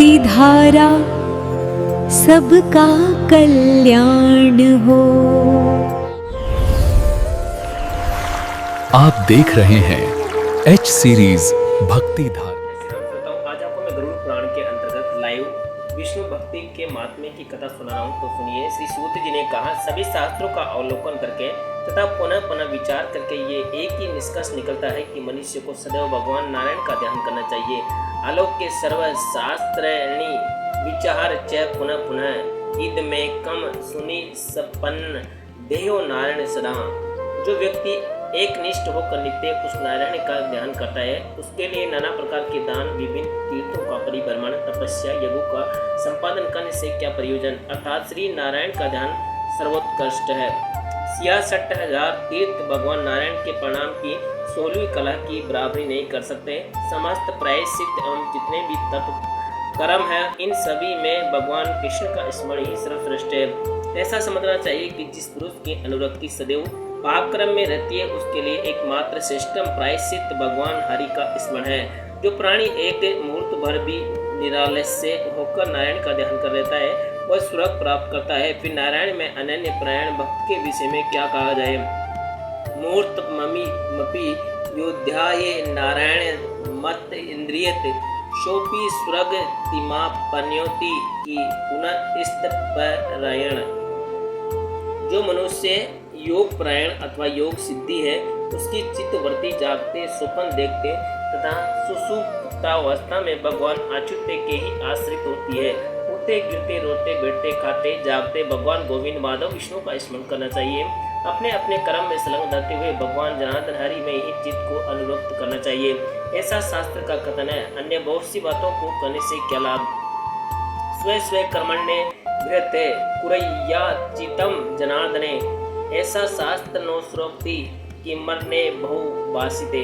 भक्ति धारा सबका कल्याण हो। आप देख रहे हैं एच सीरीज भक्ति धारा। आज आपको मैं गरुड़ पुराण के अंतर्गत लाइव विष्णु भक्ति के महात्म्य की कथा सुना रहा हूँ। तो सुनिए। श्री सूत जी ने कहा, सभी शास्त्रों का अवलोकन करके तथा पुनः पुनः विचार करके ये एक ही निष्कर्ष निकलता है कि मनुष्य को सदैव भगवान नारायण का ध्यान करना चाहिए। आलोक के सर्व शास्त्राणि विचार च पुनः पुनः ईद में कम सुनी सपन्न देहो नारायण सदा। जो व्यक्ति एक निष्ठ होकर नित्य उस नारायण का ध्यान करता है, उसके लिए नाना प्रकार के दान, विभिन्न तीर्थों का परिभ्रमण, तपस्या, यज्ञों का संपादन करने से क्या प्रयोजन। अर्थात श्री नारायण का ध्यान सर्वोत्कृष्ट है। 66,000 तीर्थ भगवान नारायण के प्रणाम की 16वीं कला की बराबरी नहीं कर सकते। समस्त प्रायश्चित एवं जितने भी तप कर्म है, इन सभी में भगवान कृष्ण का स्मरण ही सर्वश्रेष्ठ है। ऐसा समझना चाहिए कि जिस पुरुष की अनुरक्ति सदैव पाप कर्म में रहती है, उसके लिए एकमात्र श्रेष्ठम प्रायश्चित भगवान हरि का स्मरण है। जो प्राणी एक मुहूर्त भर भी निरालस्य होकर नारायण का ध्यान कर लेता है, वह स्वर्ग प्राप्त करता है। फिर नारायण में अनन्य प्रायण भक्त के विषय में क्या कहा जाए। मूर्त मपि योध्याये नारायण मत इंद्रियत शोपी स्वर्ग तिमापन्योति की पुनः परायण। जो मनुष्य योग प्रायण अथवा योग सिद्धि है, उसकी चित्तवृत्ति जागते, स्वप्न देखते तथा सुसुप्तावस्था में भगवान अच्युत के ही आश्रित होती है। उठते गिरते, रोते बैठते, खाते जागते भगवान गोविंद माधव विष्णु का स्मरण करना चाहिए। अपने अपने कर्म में संलग्न रहते हुए भगवान जनार्दन हरि में ही चित्त को अनुरक्त करना चाहिए। ऐसा शास्त्र का कथन है। अन्य बहुत सी बातों को करने से क्या लाभ। स्व स्व कर्मण्ये बृहते कुरय्या चितम जनार्दने, ऐसा शास्त्र नो श्रोक्ति कि मरने बहु वासिते।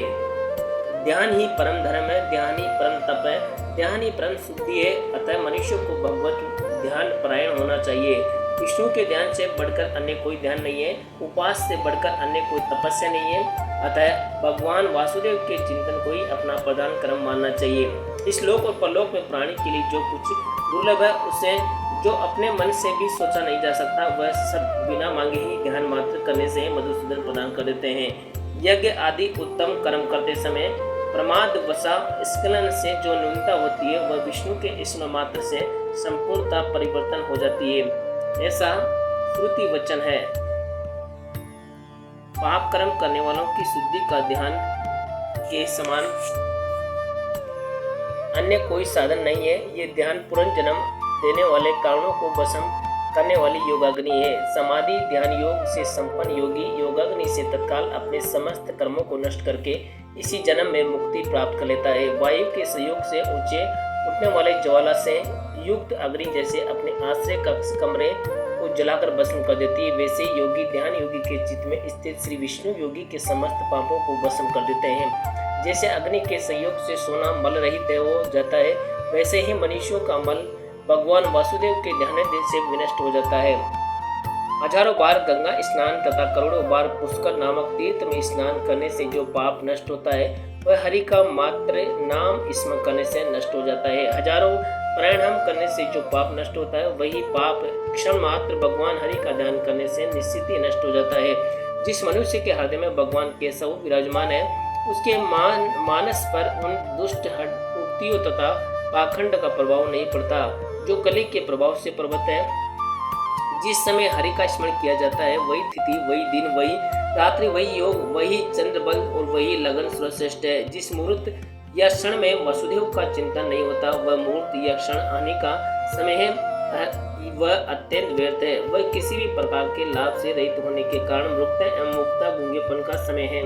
ध्यान ही परम धर्म है, ध्यान ही परम तप है, ध्यान ही परम शुद्धि है। अतः मनुष्य को भगवत ध्यान परायण होना चाहिए। विष्णु के ध्यान से बढ़कर अन्य कोई ध्यान नहीं है, उपास से बढ़कर अन्य कोई तपस्या नहीं है। अतः भगवान वासुदेव के चिंतन को ही अपना प्रधान कर्म मानना चाहिए। इस लोक और परलोक में प्राणी के लिए जो कुछ दुर्लभ है, उसे जो अपने मन से भी सोचा नहीं जा सकता, वह सब बिना मांगे ही ध्यान मात्र करने से मधुसूदन प्रदान कर देते हैं। यज्ञ आदि उत्तम कर्म करते समय प्रमाद वसा स्खलन से जो न्यूनता होती है, वह विष्णु के स्मरण मात्र से संपूर्णता परिवर्तन हो जाती है। ऐसा श्रुति वचन है। पाप कर्म करने वालों की शुद्धि का ध्यान के समान अन्य कोई साधन नहीं है। ये ध्यान पुनर्जन्म देने वाले कारणों को भस्म करने वाली योगाग्नि है। समाधि ध्यान योग से संपन्न योगी योगाग्नि से तत्काल अपने समस्त कर्मों को नष्ट करके इसी जन्म में मुक्ति प्राप्त कर लेता है। वायु के सहयोग से ऊंचे उठने वाले ज्वाला से युक्त अग्नि जैसे अपने आश्रय कमरे को जलाकर भस्म कर देती है, वैसे योगी ध्यान योगी के चित्त में स्थित श्री विष्णु योगी के समस्त पापों को भस्म कर देते हैं। जैसे अग्नि के सहयोग से सोना मल रहित हो जाता है, वैसे ही मनुष्यों का मल भगवान वासुदेव के ध्यान से विनष्ट हो जाता है। हजारों बार गंगा स्नान तथा करोड़ों बार पुष्कर नामक तीर्थ में स्नान करने से जो पाप नष्ट होता है, वह हरि का मात्र नाम स्मरण करने से नष्ट हो जाता है। हजारों प्राणायाम करने से जो पाप नष्ट होता है, वही पाप क्षण मात्र भगवान हरि का ध्यान करने से निश्चित ही नष्ट हो जाता है। जिस मनुष्य के हृदय में भगवान केशव विराजमान है, उसके मानस पर उन दुष्ट उक्तियों तथा पाखंड का प्रभाव नहीं पड़ता, जो कली के प्रभाव से प्रवृत्त है। जिस समय हरि का स्मरण किया जाता है, वही तिथि, वही दिन, वही रात्रि, वही योग, वही चंद्रबल और वही लगन सर्वश्रेष्ठ है। जिस मुहूर्त या क्षण में वसुदेव का चिंतन नहीं होता, वह मुहूर्त या क्षण आने का समय है, वह अत्यंत व्यर्थ है। वह किसी भी प्रकार के लाभ से रहित होने के कारण मुक्त एवं मुक्ता गूंगेपन का समय है।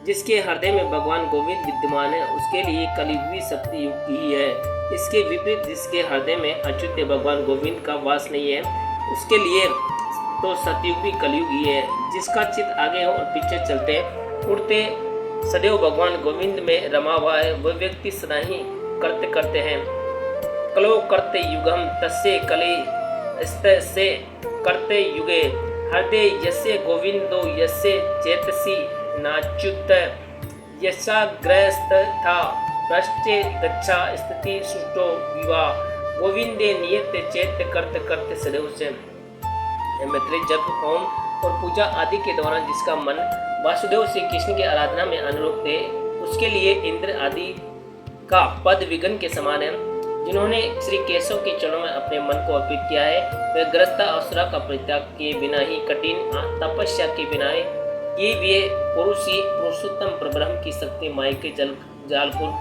जिसके हृदय में भगवान गोविंद विद्यमान है, उसके लिए कलियुगी शक्ति युक्त ही है। इसके विपरीत जिसके हृदय में अच्युत भगवान गोविंद का वास नहीं है, उसके लिए तो सतयुगी कलियुगी है। जिसका चित्त आगे और पीछे चलते उड़ते सदैव भगवान गोविंद में रमा हुआ है, वह व्यक्ति सदा ही करते हैं। कलो करते युगम तस्य कले से करते युगे हृदय यस्य गोविंदो यस्य चेतसी नाच्युत यशाग्रस्त था भ्रष्टे गच्छा स्थिति सुष्टो विवाह गोविंदे नियत चैत्य करते करते सदैव से। मैत्रेय जप होम और पूजा आदि के दौरान जिसका मन वासुदेव श्री कृष्ण की आराधना में अनुरूप थे उसके लिए इंद्र आदि का पद विघ्न के समान है। जिन्होंने श्री केशव के चरणों में अपने मन को अर्पित किया है वे ग्रस्ता असुरा का परित्याग किए बिना ही कठिन तपस्या के बिना ये वे पुरुषोत्तम प्रब्रह्म की शक्ति माई के जाल को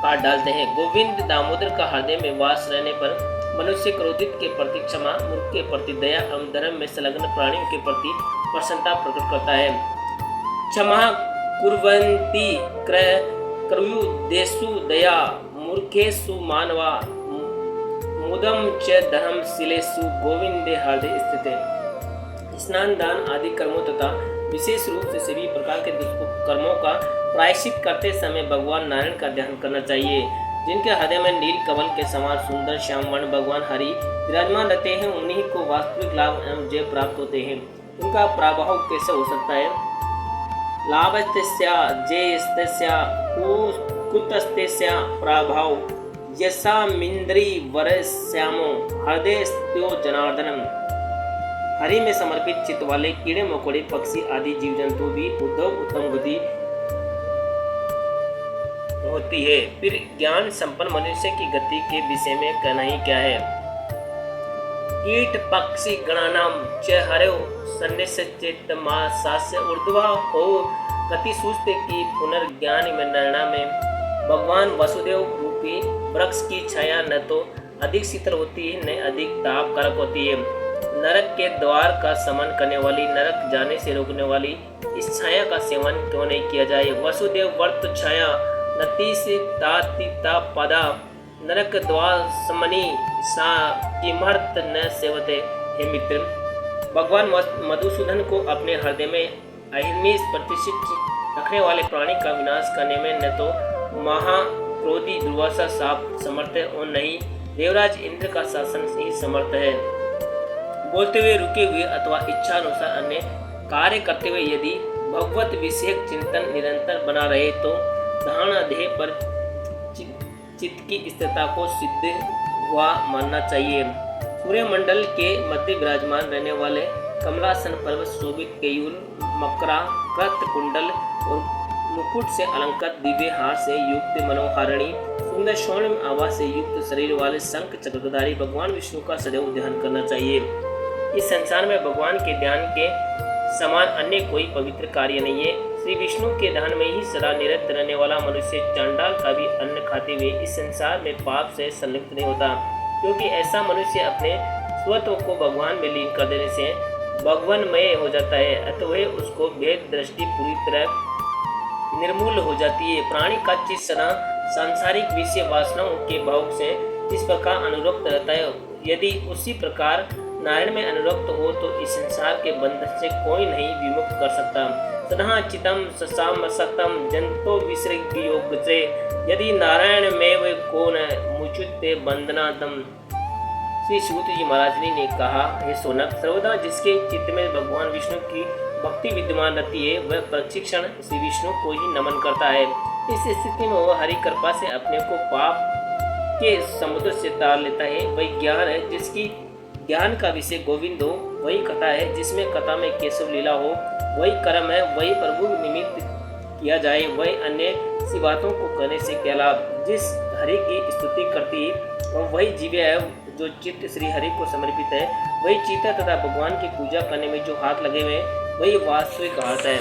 काट डालते हैं। गोविंद दामोदर का हृदय में वास रहने पर मनुष्य क्रोधित के प्रति क्षमा, मूर्ख के प्रति दया एवं धर्म में संलग्न प्राणियों के प्रति प्रसन्नता प्रकट करता है। क्षमा कुर्वन्ति क्रयुदेषु दया मूर्खेषु मानवा मुदम च धर्मशीलेषु गोविंदे हृदय स्थिते। स्नान दान आदि कर्मों तथा विशेष रूप से सभी प्रकार के दुष्कर्मों का प्रायश्चित करते समय भगवान नारायण का ध्यान करना चाहिए। जिनके हृदय में नील कमल के समान सुंदर श्याम वर्ण भगवान हरि विराजमान रहते हैं उन्हीं को वास्तविक लाभ एवं जय प्राप्त होते हैं। उनका प्रभाव कैसे हो सकता है? लाभस्तस्या जयस्तस्या कुतस्तस्या प्रभाव यशामिंद्री वरस्यामो हृदयस्थो जनार्दनम। हरि में समर्पित चित्त वाले कीड़े मकोड़े पक्षी आदि जीव जंतु भी उत्तम बुद्धि होती है। फिर ज्ञान संपन्न मनुष्य की गति के विषय में कहना ही क्या है? कीट पक्षी गणानाम च हरौ सन्निश्चित मासास्य ऊर्ध्वा हो गति सुस्ते की पुनर्ज्ञान में नरणा में भगवान वसुदेव रूपी वृक्ष की छाया न तो अधिक शीतल होती है न अधिक ताप कारक होती है। नरक के द्वार का समन करने वाली, नरक जाने से रोकने वाली इस छाया का सेवन क्यों नहीं किया जाए? वसुदेव वर्त छाया नतीसिता पदा नरक द्वार समनी सा किमर्थ न सेवते। हे मित्र, भगवान मधुसूदन को अपने हृदय में अहिर्निश प्रतिष्ठित रखने वाले प्राणी का विनाश करने में न तो महाक्रोधी दुर्वासा साप समर्थ है और न ही देवराज इंद्र का शासन ही समर्थ है। बोलते हुए, रुके हुए अथवा इच्छा अनुसार अन्य कार्य करते हुए यदि भगवत विषयक चिंतन निरंतर बना रहे तो धारणा ध्येय पर चित्त की स्थिरता को सिद्ध हुआ मानना चाहिए। सूर्यमंडल के मध्य विराजमान रहने वाले कमलासन पर्वत शोभित केयूर मकरा कृत कुंडल और मुकुट से अलंकृत दिव्य हार से युक्त मनोहारिणी सुंदर स्वर्णिम आभा से युक्त शरीर वाले शंख चक्रधारी भगवान विष्णु का सदैव ध्यान करना चाहिए। इस संसार में भगवान के ध्यान के समान अन्य कोई पवित्र कार्य नहीं है। श्री विष्णु के ध्यान में ही सदा निरत रहने वाला मनुष्य चांडाल का भी अन्न खाते हुए इस संसार में पाप से संलिप्त नहीं होता, क्योंकि ऐसा मनुष्य अपने स्वत्व को भगवान में लीन कर देने से भगवानमय हो जाता है, अतः उसको भेद दृष्टि पूरी तरह निर्मूल हो जाती है। प्राणी का चित्त सदा सांसारिक विषय वासनाओं के भाव से इस प्रकार अनुरक्त रहता है। यदि उसी प्रकार नारायण में अनुरक्त हो तो इस संसार के बंधन से कोई नहीं विमुक्त कर सकता। सदा चितम ससामसतम जंतो विसर्ग योग से यदि नारायण में वे को न मुचुते बंधनादम। श्री सूत जी महाराज ने कहा, हे सोनक, सर्वदा जिसके चित्त में भगवान विष्णु की भक्ति विद्यमान रहती है वह प्रशिक्षण श्री विष्णु को ही नमन करता है। इस स्थिति में वह हरि कृपा से अपने को पाप के समुद्र से तार लेता है। वही ज्ञान है जिसकी ज्ञान का विषय गोविंद हो, वही कथा है जिसमें कथा में केशव लीला हो, वही कर्म है, वही प्रभु निमित्त किया जाए, वही अन्य सी बातों को करने से क्या लाभ। जिस हरि की स्तुति करती और वही जीव्य है जो चित्त श्री हरि को समर्पित है, वही चीता तथा भगवान की पूजा करने में जो हाथ लगे हुए वही वास्तविक अर्थ है।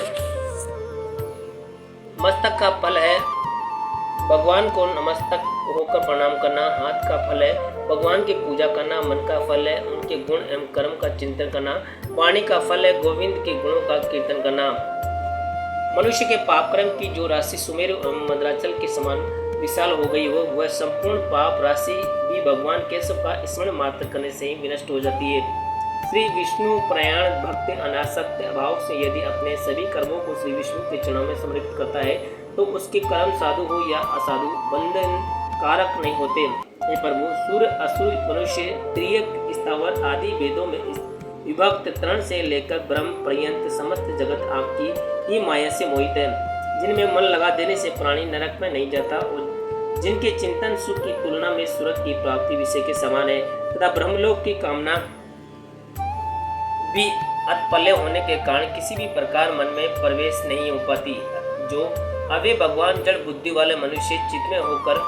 मस्तक का फल है भगवान को नमस्तक होकर प्रणाम करना, हाथ का फल है भगवान की पूजा करना, मन का फल है उनके गुण एवं कर्म का चिंतन करना, वाणी का फल है गोविंद के गुणों का कीर्तन करना। मनुष्य के पाप कर्म की जो राशि सुमेरु एवं मद्राचल के समान विशाल हो गई हो, वह संपूर्ण पाप राशि भी भगवान केशव का स्मरण मात्र करने से ही विनष्ट हो जाती है। श्री विष्णु प्रयाण भक्ति अनासक्त भाव से यदि अपने सभी कर्मों को श्री विष्णु के चरणों में समर्पित करता है तो उसके कर्म साधु हो या असाधु बंधन कारक नहीं होते। हे प्रभु, सूर्य असुर मनुष्य त्रियक स्थावर आदि वेदों में विभक्त तरण से लेकर ब्रह्म पर्यंत समस्त जगत आपकी ही माया से मोहित है, जिनमें मन लगा देने से प्राणी नरक में नहीं जाता और जिनके चिंतन सुख की तुलना में स्वर्ग की प्राप्ति विषय के समान है तथा ब्रह्मलोक की कामना भी अतपल्य होने के कारण किसी भी प्रकार मन में प्रवेश नहीं हो पाती। जो अवे भगवान जड़ बुद्धि वाले मनुष्य चित्त में होकर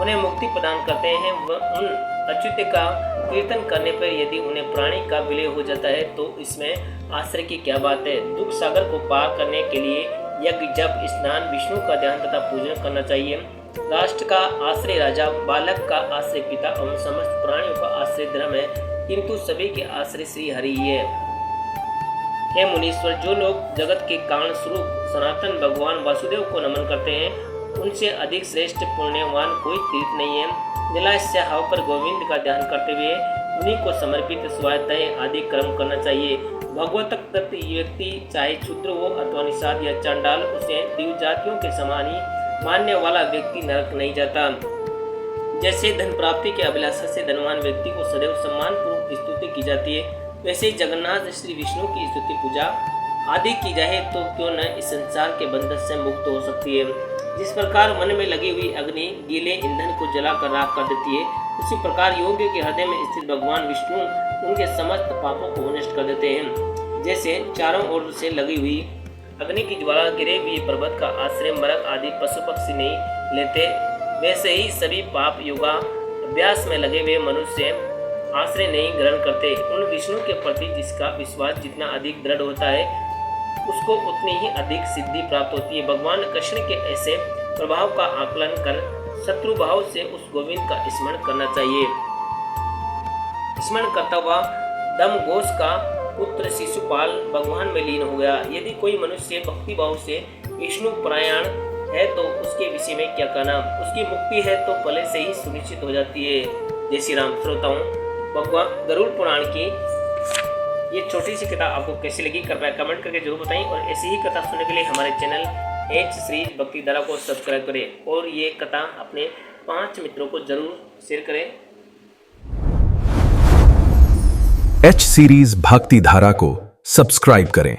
उन्हें मुक्ति प्रदान करते हैं, वह उन अच्युत का कीर्तन करने पर यदि उन्हें प्राणी का विलय हो जाता है तो इसमें आश्चर्य की क्या बात है। दुख सागर को पार करने के लिए यज्ञ, जप, स्नान, विष्णु का ध्यान तथा पूजन करना चाहिए। राष्ट्र का आश्रय राजा, बालक का आश्रय पिता एवं समस्त प्राणियों का आश्रय धर्म है, किंतु सभी के आश्रय श्री हरि ही है। हे मुनीश्वर, जो लोग जगत के कारण स्वरूप सनातन भगवान वासुदेव को नमन करते हैं, उनसे अधिक श्रेष्ठ पुण्यवान कोई तीर्थ नहीं है। निलास्य होकर गोविंद का ध्यान करते हुए उन्हीं को समर्पित स्वाध्याय आदि कर्म करना चाहिए। भगवत दत्त व्यक्ति चाहे क्षुद्र हो अथवा निषाद या चांडाल, उसे दिव्य जातियों के समान ही मानने वाला व्यक्ति नरक नहीं जाता। जैसे धन प्राप्ति के अभिलाषा से धनवान व्यक्ति को सदैव सम्मान पूर्वक स्तुति की जाती है, वैसे ही जगन्नाथ श्री विष्णु की स्तुति पूजा आदि की जाए तो क्यों न इस संसार के बंधन से मुक्त हो सकती है। जिस प्रकार मन में लगी हुई अग्नि गीले ईंधन को जलाकर राख कर देती है, उसी प्रकार योगी के हृदय में स्थित भगवान विष्णु उनके समस्त पापों को नष्ट कर देते हैं। जैसे चारों ओर से लगी हुई अग्नि की ज्वाला गिरे हुए पर्वत का आश्रय मरक आदि पशु पक्षी नहीं लेते, वैसे ही सभी पाप योगा अभ्यास में लगे हुए मनुष्य आश्रय नहीं ग्रहण करते। उन विष्णु के प्रति जिसका विश्वास जितना अधिक दृढ़ होता है, उसको उतनी ही अधिक सिद्धि प्राप्त होती है। भगवान कृष्ण के ऐसे प्रभाव का आकलन कर शत्रु भाव से उस गोविंद का स्मरण करना चाहिए। स्मरण करता हुआ दम घोष का पुत्र शिशुपाल भगवान में लीन हो गया। यदि कोई मनुष्य भक्ति भाव से विष्णु परायण है तो उसके विषय में क्या कहना। उसकी मुक्ति है तो पहले से ही सुनिश्चित हो जाती है। जय श्री राम। श्रोताओं, भगवान गरुड़ पुराण की ये छोटी सी कथा आपको कैसी लगी कृपया कमेंट करके जरूर बताएं, और ऐसी ही कथा सुनने के लिए हमारे चैनल एच सीरीज भक्ति धारा को सब्सक्राइब करें और ये कथा अपने 5 मित्रों को जरूर शेयर करें। एच सीरीज भक्ति धारा को सब्सक्राइब करें।